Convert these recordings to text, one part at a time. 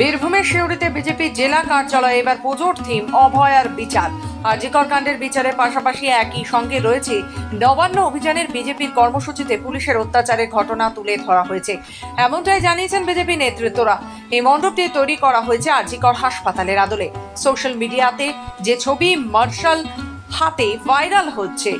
বীরভূমের সিউড়িতে বিজেপি জেলা কার্যালয়ে এবার পুজোর থিম অভয় আর বিচার। আজিকর কাণ্ডের বিচারের পাশাপাশি একই সঙ্গে রয়েছে নবান্ন অভিযানের বিজেপির কর্মসূচিতে পুলিশের অত্যাচারের ঘটনা তুলে ধরা হয়েছে, এমনটাই জানিয়েছেন বিজেপি নেতৃত্বরা। এই মণ্ডপটি তৈরি করা হয়েছে আজিকর হাসপাতালের আদলে। সোশ্যাল মিডিয়াতে যে ছবি মার্শাল হাতে ভাইরাল হচ্ছে,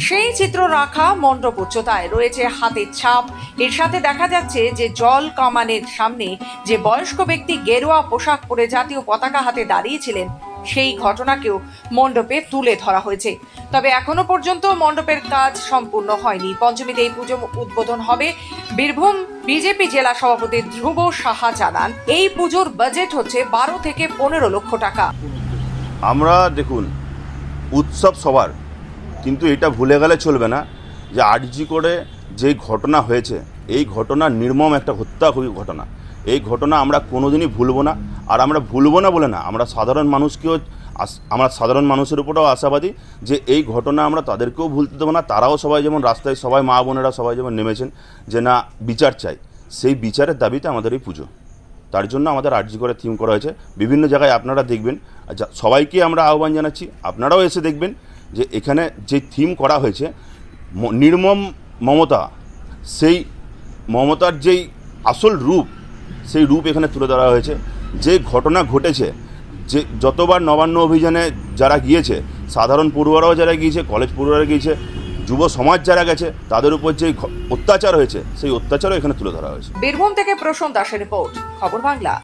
সেই চিত্র রাখা মণ্ডপ উচ্চতায় রয়েছে হাতের ছাপ। এর সাথে দেখা যাচ্ছে যে জল কামানের সামনে যে বয়স্ক ব্যক্তি গেরুয়া পোশাক পরে জাতীয় পতাকা হাতে দাঁড়িয়েছিলেন, সেই ঘটনাকেও মণ্ডপে তুলে ধরা হয়েছে। তবে এখনো পর্যন্ত মণ্ডপের কাজ সম্পূর্ণ হয়নি। পঞ্চমীতে এই পুজো উদ্বোধন হবে। বীরভূম বিজেপি জেলা সভাপতি ধ্রুব সাহা জানান, এই পুজোর বাজেট হচ্ছে 12 থেকে 15 লক্ষ টাকা। আমরা দেখুন, উৎসব সবার, কিন্তু এটা ভুলে গেলে চলবে না যে আরজি করে যে ঘটনা হয়েছে, এই ঘটনা নির্মম একটা হত্যা ঘটনা। এই ঘটনা আমরা কোনোদিনই ভুলবো না। আর আমরা ভুলবো না বলে না, আমরা সাধারণ মানুষের উপরেও আশাবাদী যে এই ঘটনা আমরা তাদেরকেও ভুলতে দেবো না। তারাও সবাই যেমন রাস্তায়, সবাই মা বোনেরা সবাই যেমন নেমেছেন যে না বিচার চাই, সেই বিচারের দাবিতে আমাদের এই পুজো। তার জন্য আমাদের আরজি করে থিম করা হয়েছে। বিভিন্ন জায়গায় আপনারা দেখবেন, সবাইকে আমরা আহ্বান জানাচ্ছি, আপনারাও এসে দেখবেন যে এখানে যে থিম করা হয়েছে নির্মম মমতা, সেই মমতার যেই আসল রূপ, সেই রূপ এখানে তুলে ধরা হয়েছে। যে ঘটনা ঘটেছে, যে যতবার নবান্ন অভিযানে যারা গিয়েছে, সাধারণ পড়ুয়ারাও যারা গিয়েছে, কলেজ পড়ুয়ারা গিয়েছে, যুব সমাজ যারা গেছে, তাদের উপর যে অত্যাচার হয়েছে, সেই অত্যাচারও এখানে তুলে ধরা হয়েছে। বীরভূম থেকে প্রসন্ন দাসের রিপোর্ট, খবর বাংলা।